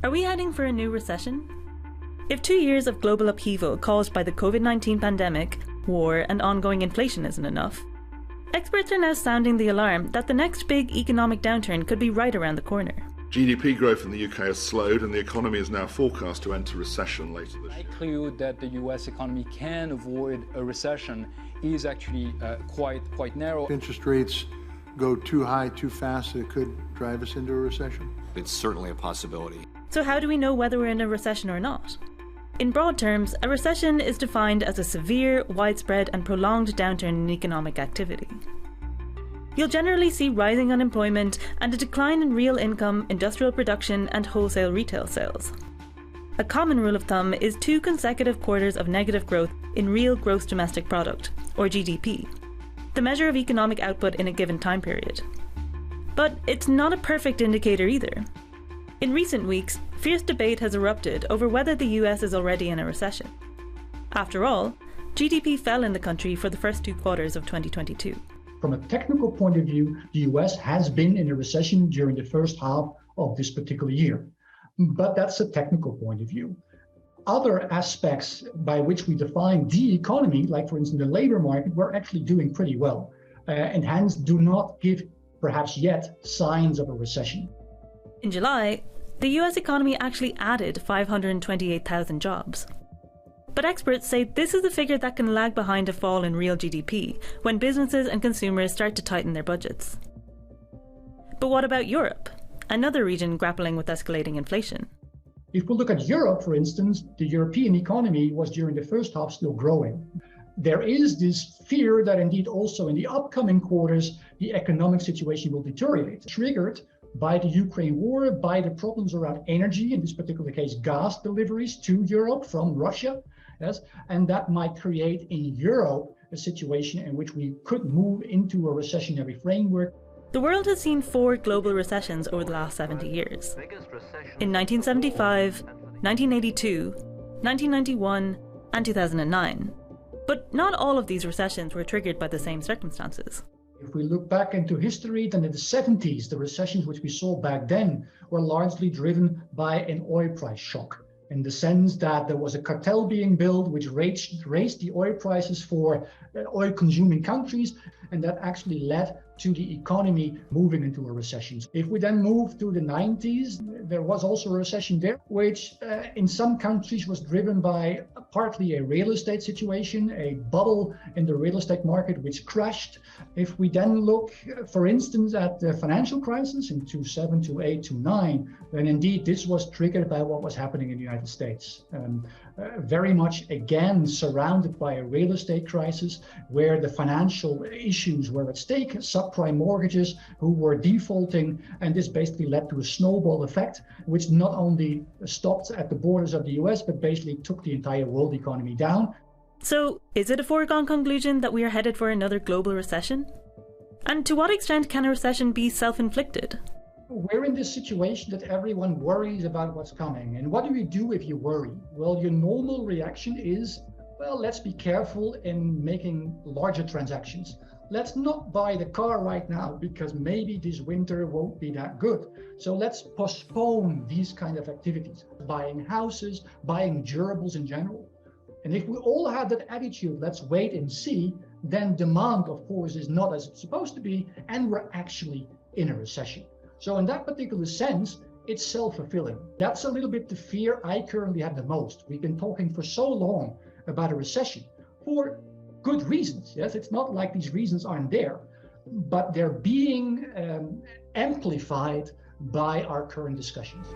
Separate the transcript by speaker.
Speaker 1: Are we heading for a new recession? If 2 years of global upheaval caused by the COVID-19 pandemic, war, and ongoing inflation isn't enough, experts are now sounding the alarm that the next big economic downturn could be right around the corner.
Speaker 2: GDP growth in the UK has slowed and the economy is now forecast to enter recession later this year.
Speaker 3: The likelihood that the US economy can avoid a recession is actually quite narrow.
Speaker 4: Interest rates go too high too fast, it could drive us into a recession.
Speaker 5: It's certainly a possibility.
Speaker 1: So how do we know whether we're in a recession or not? In broad terms, a recession is defined as a severe, widespread and prolonged downturn in economic activity. You'll generally see rising unemployment and a decline in real income, industrial production and wholesale retail sales. A common rule of thumb is 2 consecutive quarters of negative growth in real gross domestic product, or GDP, the measure of economic output in a given time period. But it's not a perfect indicator either. In recent weeks, fierce debate has erupted over whether the US is already in a recession. After all, GDP fell in the country for the first 2 quarters of 2022.
Speaker 6: From a technical point of view, the US has been in a recession during the first half of this particular year. But that's a technical point of view. Other aspects by which we define the economy, like for instance the labor market, we're actually doing pretty well, and hence do not give perhaps yet signs of a recession.
Speaker 1: In July, the US economy actually added 528,000 jobs. But experts say this is a figure that can lag behind a fall in real GDP when businesses and consumers start to tighten their budgets. But what about Europe, another region grappling with escalating inflation?
Speaker 6: If we look at Europe, for instance, the European economy was during the first half still growing. There is this fear that indeed also in the upcoming quarters, the economic situation will deteriorate, triggered by the Ukraine war, by the problems around energy, in this particular case, gas deliveries to Europe from Russia. Yes, and that might create in Europe a situation in which we could move into a recessionary framework.
Speaker 1: The world has seen 4 global recessions over the last 70 years. In 1975, 1982, 1991, and 2009. But not all of these recessions were triggered by the same circumstances.
Speaker 6: If we look back into history, then in the 70s, the recessions which we saw back then were largely driven by an oil price shock, in the sense that there was a cartel being built which raised the oil prices for oil-consuming countries, and that actually led to the economy moving into a recession. If we then move to the 90s, there was also a recession there, which in some countries was driven by partly a real estate situation, a bubble in the real estate market which crashed. If we then look, for instance, at the financial crisis in 2007, 2008, 2009, then indeed this was triggered by what was happening in the United States. Very much again surrounded by a real estate crisis where the financial issues were at stake, subprime mortgages who were defaulting, and this basically led to a snowball effect which not only stopped at the borders of the US but basically took the entire world economy down.
Speaker 1: So, is it a foregone conclusion that we are headed for another global recession? And to what extent can a recession be self-inflicted?
Speaker 6: We're in this situation that everyone worries about what's coming. And what do we do if you worry? Well, your normal reaction is, well, let's be careful in making larger transactions. Let's not buy the car right now because maybe this winter won't be that good. So let's postpone these kind of activities, buying houses, buying durables in general. And if we all had that attitude, let's wait and see, then demand, of course, is not as it's supposed to be, and we're actually in a recession. So in that particular sense, it's self-fulfilling. That's a little bit the fear I currently have the most. We've been talking for so long about a recession for good reasons. Yes, it's not like these reasons aren't there, but they're being amplified by our current discussions.